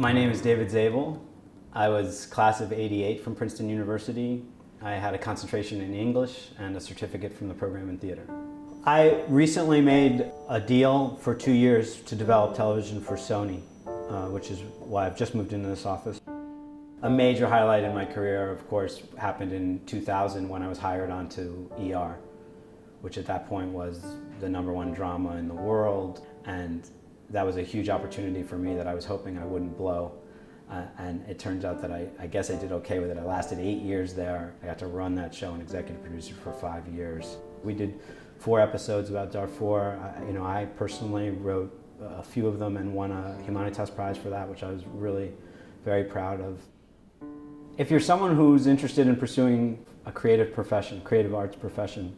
My name is David Zabel. I was class of '88 from Princeton University. I had a concentration in English and a certificate from the program in theater. I recently made a deal for 2 years to develop television for Sony, which is why I've just moved into this office. A major highlight in my career, of course, happened in 2000 when I was hired onto ER, which at that point was the #1 drama in the world, and that was a huge opportunity for me that I was hoping I wouldn't blow. And it turns out that I guess I did okay with it. I lasted 8 years there. I got to run that show and executive producer for 5 years. We did 4 episodes about Darfur. I personally wrote a few of them and won a Humanitas Prize for that, which I was really very proud of. If you're someone who's interested in pursuing a creative profession, creative arts profession,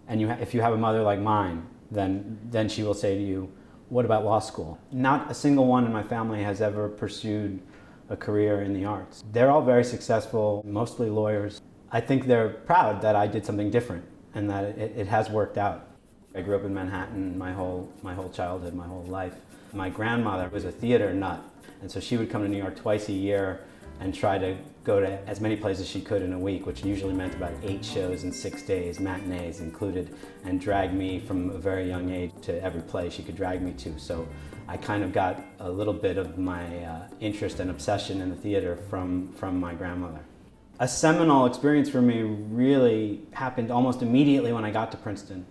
and if you have a mother like mine, then she will say to you, what about law school? Not a single one in my family has ever pursued a career in the arts. They're all very successful, mostly lawyers. I think they're proud that I did something different and that it has worked out. I grew up in Manhattan my whole childhood, my whole life. My grandmother was a theater nut, and so she would come to New York twice a year and try to go to as many places as she could in a week, which usually meant about 8 shows in 6 days, matinees included, and drag me from a very young age to every play she could drag me to. So I kind of got a little bit of my interest and obsession in the theater from my grandmother. A seminal experience for me really happened almost immediately when I got to Princeton,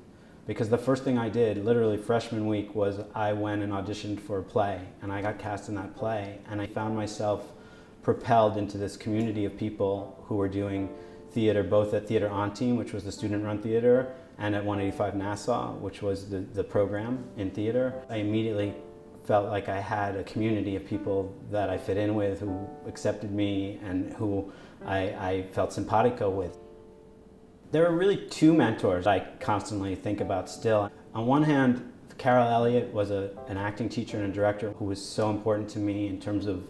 because the first thing I did, literally freshman week, was I went and auditioned for a play, and I got cast in that play, and I found myself propelled into this community of people who were doing theater, both at Theater On Team, which was the student-run theater, and at 185 Nassau, which was the program in theater. I immediately felt like I had a community of people that I fit in with, who accepted me and who I felt simpatico with. There are really 2 mentors I constantly think about still. On one hand, Carol Elliott was an acting teacher and a director who was so important to me in terms of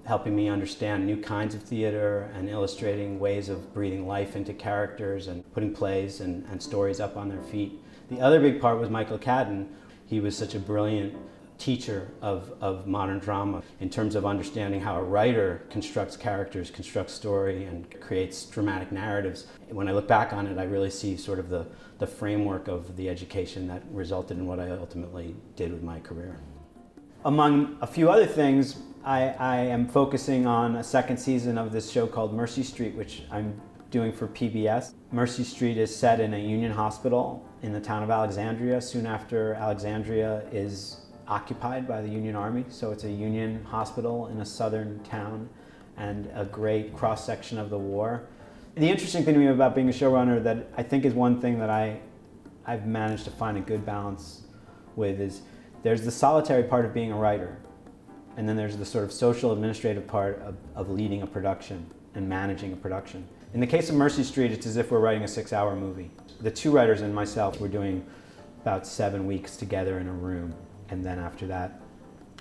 helping me understand new kinds of theater and illustrating ways of breathing life into characters and putting plays and stories up on their feet. The other big part was Michael Cadden. He was such a brilliant teacher of modern drama in terms of understanding how a writer constructs characters, constructs story, and creates dramatic narratives. When I look back on it, I really see sort of the framework of the education that resulted in what I ultimately did with my career. Among a few other things, I am focusing on a 2nd season of this show called Mercy Street, which I'm doing for PBS. Mercy Street is set in a Union hospital in the town of Alexandria, soon after Alexandria is occupied by the Union Army. So it's a Union hospital in a southern town and a great cross-section of the war. The interesting thing to me about being a showrunner that I think is one thing that I've managed to find a good balance with is there's the solitary part of being a writer, and then there's the sort of social administrative part of leading a production and managing a production. In the case of Mercy Street, it's as if we're writing a 6-hour movie. The 2 writers and myself were doing about 7 weeks together in a room, and then after that,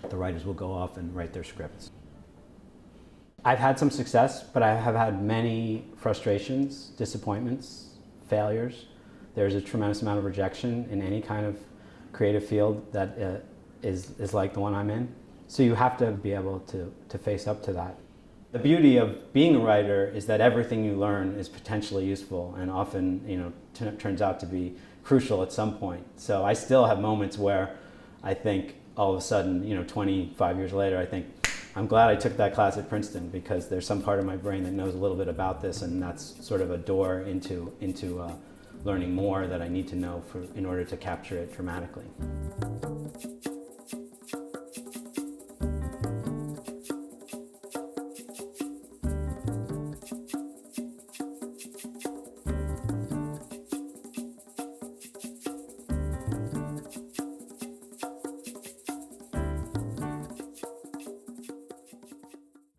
the writers will go off and write their scripts. I've had some success, but I have had many frustrations, disappointments, failures. There's a tremendous amount of rejection in any kind of creative field that is like the one I'm in. So you have to be able to face up to that. The beauty of being a writer is that everything you learn is potentially useful and often turns out to be crucial at some point. So I still have moments where I think all of a sudden, 25 years later, I think, I'm glad I took that class at Princeton, because there's some part of my brain that knows a little bit about this, and that's sort of a door into learning more that I need to know in order to capture it dramatically.